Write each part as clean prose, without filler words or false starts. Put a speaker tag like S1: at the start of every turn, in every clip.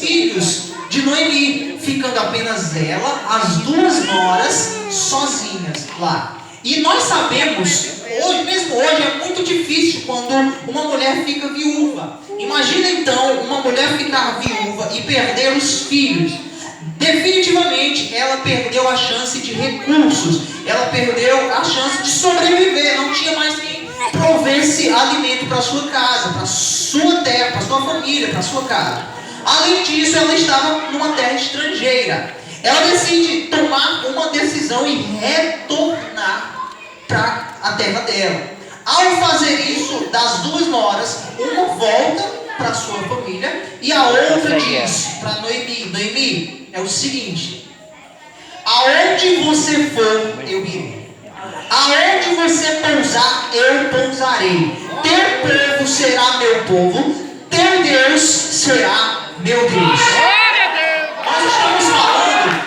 S1: filhos de Noemi, ficando apenas ela, as duas noras, sozinhas lá. E nós sabemos, mesmo hoje é muito difícil quando uma mulher fica viúva. Imagina então uma mulher ficar viúva e perder os filhos. Definitivamente ela perdeu a chance de recursos, ela perdeu a chance de sobreviver, não tinha mais quem provesse alimento para sua casa, para sua terra, para sua família, para sua casa. Além disso, ela estava numa terra estrangeira. Ela decide tomar uma decisão e retornar para a terra dela. Ao fazer isso, das duas noras, uma volta para sua família e a outra diz para Noemi: Noemi, é o seguinte, aonde você for, eu irei. Aonde você pousar, eu pousarei. Teu povo será meu povo, teu Deus será meu Deus. Nós estamos falando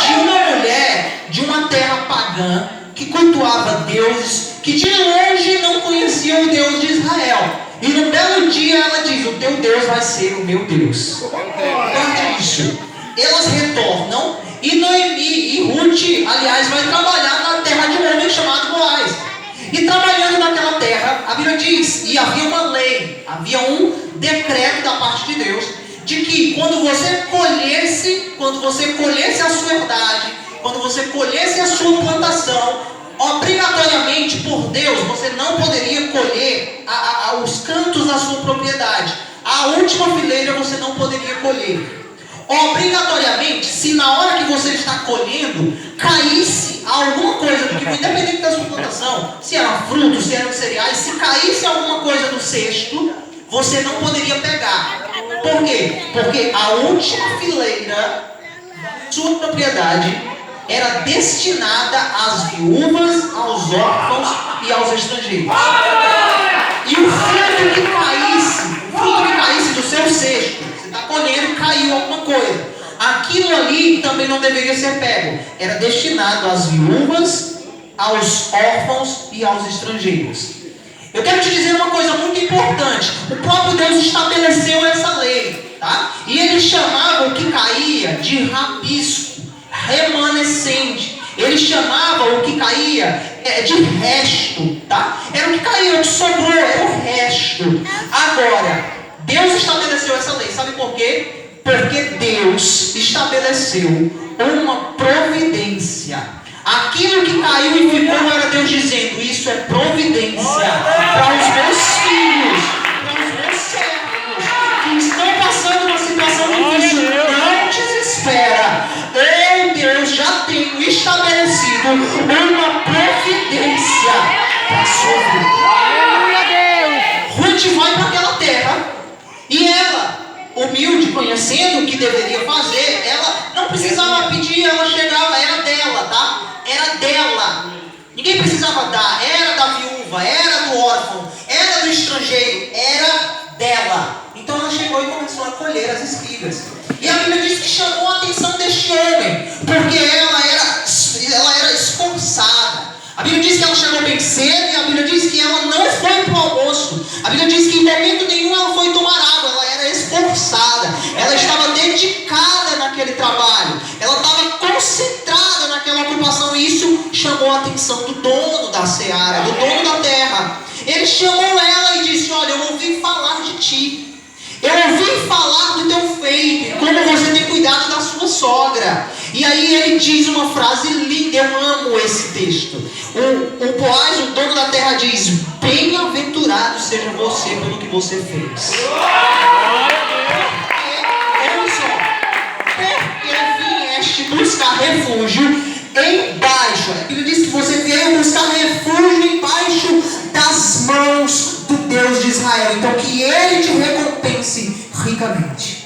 S1: de uma mulher de uma terra pagã que cultuava deuses que de longe não conhecia o Deus de Israel. E no belo dia ela diz: o teu Deus vai ser o meu Deus. Guarde isso. Elas retornam e Noemi e Ruth, aliás, vai trabalhar na terra de um homem chamado Boaz. E trabalhando naquela terra, a Bíblia diz, e havia uma lei, havia um decreto da parte de Deus, de que quando você colhesse a sua herdade, quando você colhesse a sua plantação, obrigatoriamente por Deus, você não poderia colher os cantos da sua propriedade. A última fileira você não poderia colher. Obrigatoriamente, se na hora que você está colhendo caísse alguma coisa, porque independente da sua plantação, se era fruto, se eram cereais, se caísse alguma coisa do cesto, você não poderia pegar. Por quê? Porque a última fileira da sua propriedade era destinada às viúvas, aos órfãos e aos estrangeiros. E o fruto que caísse do seu cesto, você está colhendo e caiu alguma coisa, aquilo ali também não deveria ser pego. Era destinado às viúvas, aos órfãos e aos estrangeiros. Eu quero te dizer uma coisa muito importante. O próprio Deus estabeleceu essa lei, tá? E ele chamava o que caía de rabisco, remanescente. Ele chamava o que caía de resto, tá? Era o que caía, o que sobrou, era o resto. Agora, Deus estabeleceu essa lei, sabe por quê? Porque Deus estabeleceu uma providência. Aquilo que caiu e ficou era Deus dizendo: isso é providência para os meus filhos, para os meus servos que estão passando uma situação difícil. Não desespera. Eu, Deus, já tenho estabelecido uma providência para a sua vida. Ruth vai para aquela terra e ela, humilde, conhecendo o que deveria fazer, ela não precisava pedir, ela chegava, era dela, tá? Era dela. Ninguém precisava dar, era da viúva, era do órfão, era do estrangeiro, era dela. Então ela chegou e começou a colher as espigas. E a Bíblia diz que chamou a atenção deste homem, porque ela era esforçada. A Bíblia diz que ela chegou bem cedo e a Bíblia diz que ela não foi para o almoço. A Bíblia diz que em momento nenhum ela foi tomar água, ela era esforçada, ela estava dedicada naquele trabalho, ela estava concentrada naquela ocupação, e isso chamou a atenção do dono da seara, do dono da terra. Ele chamou ela e disse: olha, eu ouvi falar de ti, eu ouvi falar do teu feito, como você tem cuidado da sua sogra. E aí ele diz uma frase linda, eu amo esse texto. O Boaz, o dono da terra, diz: bem-aventurado seja você pelo que você fez. Olha só, porque vieste buscar refúgio embaixo. A Bíblia diz que você veio buscar refúgio embaixo das mãos do Deus de Israel. Então que Ele te recompense ricamente.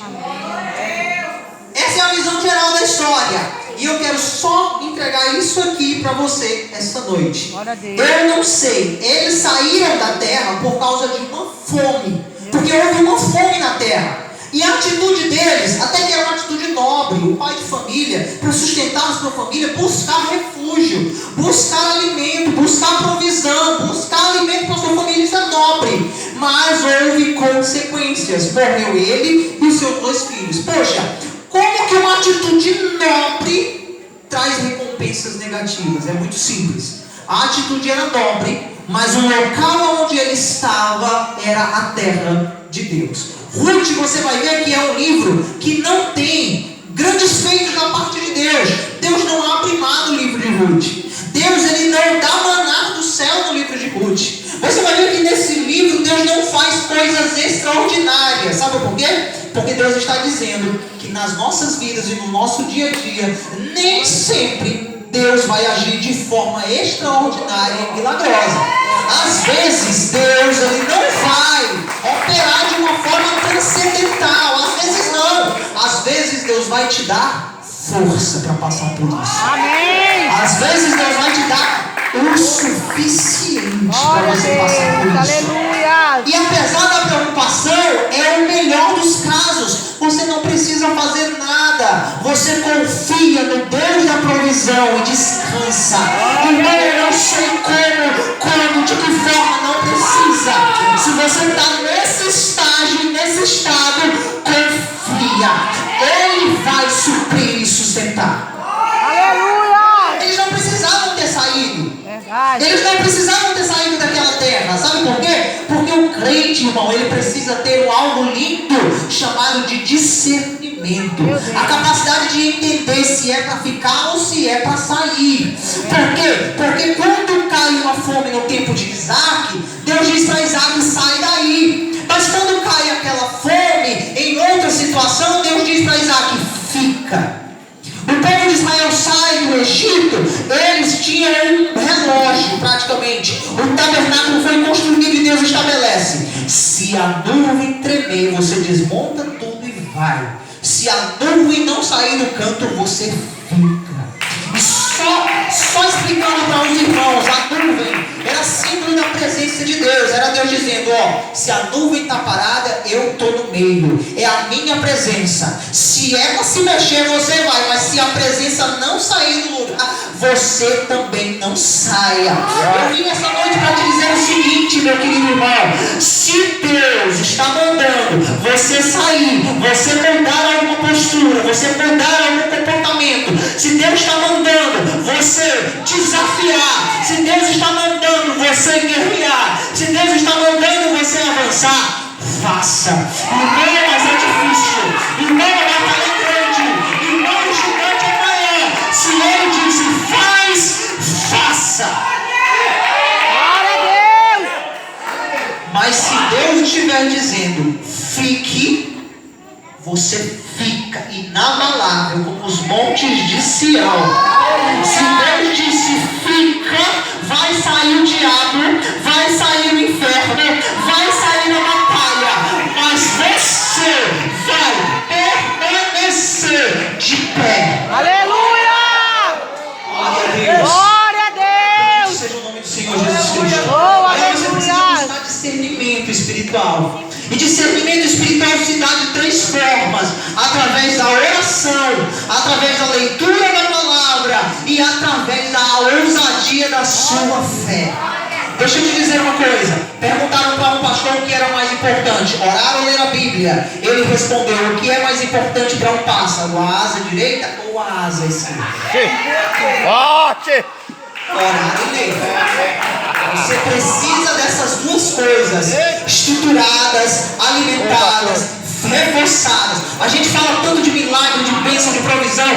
S1: Essa é a visão geral da história. E eu quero só entregar isso aqui para você essa noite. Eu não sei, eles saíram da terra por causa de uma fome, porque houve uma fome na terra. E a atitude deles, até que era uma atitude nobre, o pai de família, para sustentar a sua família, buscar refúgio, buscar alimento, buscar provisão, buscar alimento para a sua família, isso é nobre. mas houve consequências. Morreu ele e os seus 2 filhos. Poxa, como que uma atitude nobre traz recompensas negativas? É muito simples. A atitude era nobre, mas o local onde ele estava era a terra de Deus. Ruth, você vai ver que é um livro que não tem grandes feitos da parte de Deus. Deus não abre mar no livro de Ruth. Deus, ele não dá maná do céu no livro de Ruth. Você vai ver que nesse livro Deus não faz coisas extraordinárias. Sabe por quê? Porque Deus está dizendo que nas nossas vidas e no nosso dia a dia, nem sempre Deus vai agir de forma extraordinária e milagrosa. Às vezes Deus, ele não vai operar de uma forma transcendental. Às vezes não. Às vezes Deus vai te dar força para passar por isso.
S2: Amém.
S1: Às vezes Deus vai te dar o suficiente para você passar por isso.
S2: Aleluia.
S1: E apesar da preocupação, é o melhor dos casos. Você não precisa fazer nada. Você confia no Deus da provisão e descansa. Irmão, eu não sei como, quando, de que forma, não precisa. Se você está nesse estágio, nesse estado, confia. Ele vai suprir e sustentar.
S2: Aleluia.
S1: Eles não precisavam ter saído.
S2: Verdade.
S1: Eles não precisavam ter saído daquela terra. Sabe por quê? Porque o crente, irmão, ele precisa ter algo lindo chamado de discernimento. A capacidade de entender se é para ficar ou se é para sair. Por quê? Porque quando cai uma fome no tempo de Isaac, Deus diz para Isaac: sai daí. Mas quando cai aquela fome em outra situação, Deus diz para Isaac: fica. O povo de Israel sai do Egito, eles tinham um relógio praticamente. O tabernáculo foi construído e Deus estabelece: se a nuvem tremer, você desmonta tudo e vai. Se a nuvem não sair do canto, você fica. E só explicando para os irmãos, a nuvem era símbolo da presença de Deus. Era Deus dizendo: ó, se a nuvem está parada, eu estou no meio. É a minha presença. Se ela se mexer, você vai. Mas se a presença não sair do lugar, você também não saia. Eu vim essa noite para te dizer o seguinte, meu querido irmão: se Deus está mandando você sair, você mudar alguma postura, você mudar algum comportamento, se Deus está mandando você desafiar, se Deus está mandando você guerrear, se Deus está mandando você avançar, faça. Irmão, mas é difícil. Irmão, a batalha é grande. Irmão, o gigante é maior. Se ele disse faz, faça.
S2: Glória a Deus.
S1: Mas se Deus estiver dizendo fique, você fica inabalável como os montes de Sião. Se Deus disse fica, vai sair o diabo, vai sair o inferno, vai sair a batalha, mas você vai permanecer de pé.
S2: Aleluia.
S1: Glória a Deus.
S2: Glória a Deus.
S1: Seja o nome do Senhor Jesus Cristo.
S2: Oh,
S1: Aí você precisa
S2: aleluia.
S1: buscar discernimento espiritual. E discernimento espiritual se dá de 3 formas: através da oração, através da leitura da palavra e através da ousadia da sua fé. Deixa eu te dizer uma coisa. Perguntaram para um pastor o que era mais importante: orar ou ler a Bíblia? Ele respondeu: o que é mais importante para um pássaro, a asa direita ou a asa esquerda?
S3: Forte!
S1: Orar e ler. Você precisa dessas 2 coisas estruturadas, alimentadas, reforçadas. A gente fala tanto de milagre, de bênção, de provisão.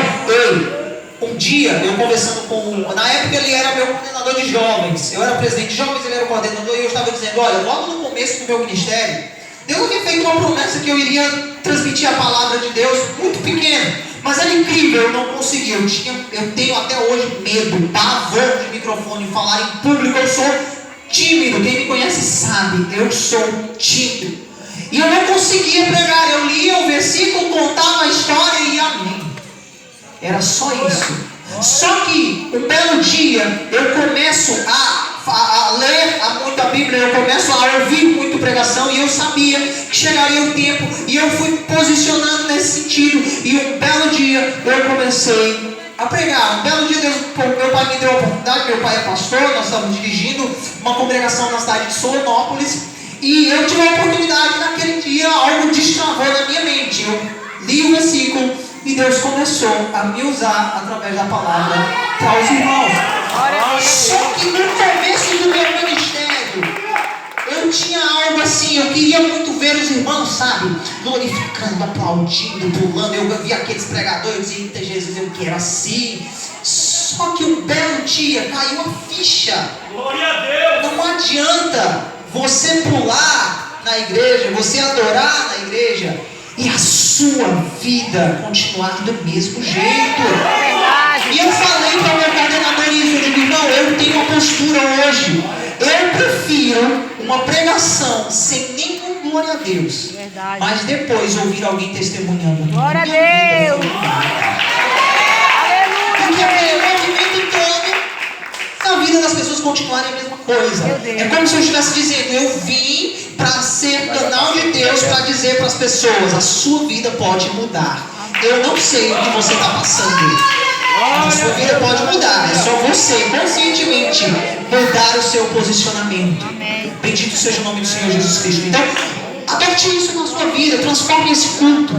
S1: Um dia eu conversando com, na época ele era meu coordenador de jovens, eu era presidente de jovens, ele era o coordenador, e eu estava dizendo: olha, logo no começo do meu ministério, Deus havia feito uma promessa que eu iria transmitir a palavra de Deus muito pequeno, mas era incrível, eu não conseguia. Eu tenho até hoje medo, pavor de microfone, falar em público. Eu sou tímido, quem me conhece sabe, eu sou tímido. E eu não conseguia pregar, eu lia o versículo, contava a história e amém. Era só isso. Só que um belo dia eu começo a ler muito a Bíblia, eu começo a ouvir muito pregação, e eu sabia que chegaria o tempo, e eu fui posicionando nesse sentido. E um belo dia eu comecei a pregar. Um belo dia meu pai me deu a oportunidade. Meu pai é pastor, nós estávamos dirigindo uma congregação na cidade de Solinópolis, E eu tive a oportunidade naquele dia, algo destravou na minha mente. Eu li o versículo e Deus começou a me usar através da palavra para os irmãos. Só que no começo do meu ministério, eu tinha algo assim, eu queria muito ver os irmãos, sabe, glorificando, aplaudindo, pulando. Eu via aqueles pregadores, eu dizia, eita Jesus, eu quero assim. Só que um belo dia caiu a ficha.
S4: Glória a Deus.
S1: Não adianta você pular na igreja, você adorar na igreja e a sua vida continuar do mesmo jeito. E eu falei para o meu coordenador isso, eu digo, irmão, eu tenho uma postura hoje. Eu prefiro uma pregação sem nenhum glória a Deus.
S2: Verdade.
S1: Mas depois ouvir alguém testemunhando.
S2: Glória a
S1: minha vida
S2: Deus.
S1: Porque
S2: Aleluia.
S1: o movimento todo, a vida das pessoas continuarem a mesma coisa.
S2: Meu Deus.
S1: É como se eu estivesse dizendo, eu vim para ser canal de Deus para dizer para as pessoas, a sua vida pode mudar. Eu não sei o que você está passando. A sua vida pode mudar, é só você conscientemente mudar o seu posicionamento.
S2: Amém.
S1: Bendito seja o nome do Senhor Jesus Cristo. Então, adopte isso na sua vida, transforme esse culto